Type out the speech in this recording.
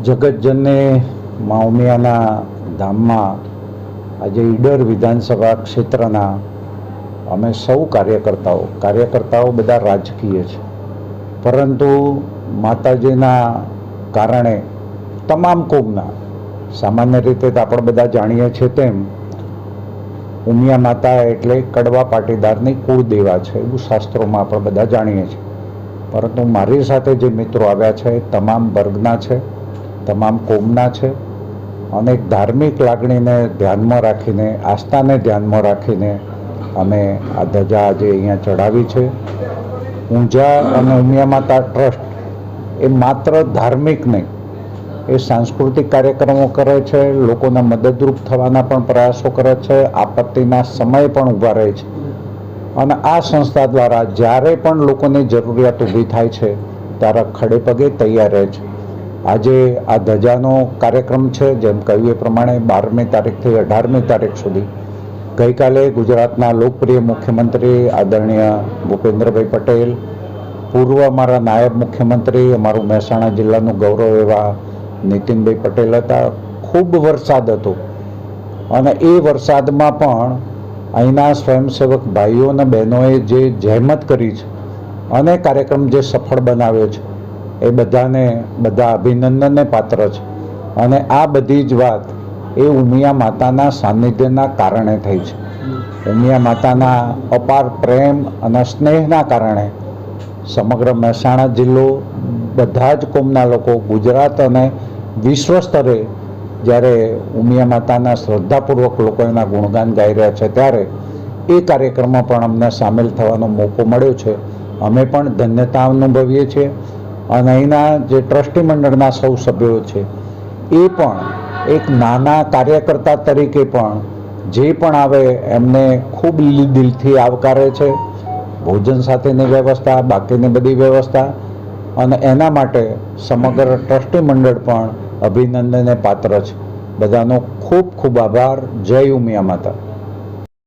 જગતજનની મા ઉમિયાના ધામમાં આજે ઈડર વિધાનસભા ક્ષેત્રના અમે સૌ કાર્યકર્તાઓ બધા રાજકીય છે, પરંતુ માતાજીના કારણે તમામ કોમના, સામાન્ય રીતે તો આપણે બધા જાણીએ છીએ તેમ ઉમિયા માતા એટલે કડવા પાટીદારની કુળદેવા છે, એવું શાસ્ત્રોમાં આપણે બધા જાણીએ છીએ. પરંતુ મારી સાથે જે મિત્રો આવ્યા છે તમામ વર્ગના છે, તમામ કોમના છે, અને ધાર્મિક લાગણીને ધ્યાનમાં રાખીને, આસ્થાને ધ્યાનમાં રાખીને અમે આ ધજા આજે અહીંયા ચડાવી છે. ઊંઝા અને ઉમિયા માતા ટ્રસ્ટ એ માત્ર ધાર્મિક નહીં, એ સાંસ્કૃતિક કાર્યક્રમો કરે છે, લોકોને મદદરૂપ થવાના પણ પ્રયાસો કરે છે, આપત્તિના સમયે પણ ઊભા રહે છે. અને આ સંસ્થા દ્વારા જ્યારે પણ લોકોની જરૂરિયાત ઊભી થાય છે ત્યારે ખડે પગે તૈયાર રહે છે. આજે આ ધજાનો કાર્યક્રમ છે, જેમ કહ્યું એ પ્રમાણે 12મી તારીખથી 18મી તારીખ સુધી. ગઈકાલે ગુજરાતના લોકપ્રિય મુખ્યમંત્રી આદરણીય ભૂપેન્દ્રભાઈ પટેલ, પૂર્વ અમારા નાયબ મુખ્યમંત્રી, અમારું મહેસાણા જિલ્લાનું ગૌરવ એવા નીતિનભાઈ પટેલ હતા. ખૂબ વરસાદ હતો અને એ વરસાદમાં પણ અહીંના સ્વયંસેવક ભાઈઓ અને બહેનોએ જે જહેમત કરી છે અને કાર્યક્રમ જે સફળ બનાવ્યો છે એ બધા અભિનંદનને પાત્ર છે. અને આ બધી જ વાત એ ઉમિયા માતાના સાનિધ્યના કારણે થઈ છે. ઉમિયા માતાના અપાર પ્રેમ અને સ્નેહના કારણે સમગ્ર મહેસાણા જિલ્લો, બધા જ કોમના લોકો, ગુજરાત અને વિશ્વ સ્તરે જ્યારે ઉમિયા માતાના શ્રદ્ધાપૂર્વક લોકો એના ગુણગાન ગાઈ રહ્યા છે, ત્યારે એ કાર્યક્રમમાં પણ અમને સામેલ થવાનો મોકો મળ્યો છે. અમે પણ ધન્યતા અનુભવીએ છીએ અને અહીંના જે ટ્રસ્ટી મંડળના સૌ સભ્યો છે એ પણ એક નાના કાર્યકર્તા તરીકે પણ જે પણ આવે એમને ખૂબ દિલથી આવકારે છે. ભોજન સાથેની વ્યવસ્થા, બાકીની બધી વ્યવસ્થા, અને એના માટે સમગ્ર ટ્રસ્ટી મંડળ પણ અભિનંદનને પાત્ર છે. બધાનો ખૂબ ખૂબ આભાર. જય ઉમિયા માતા.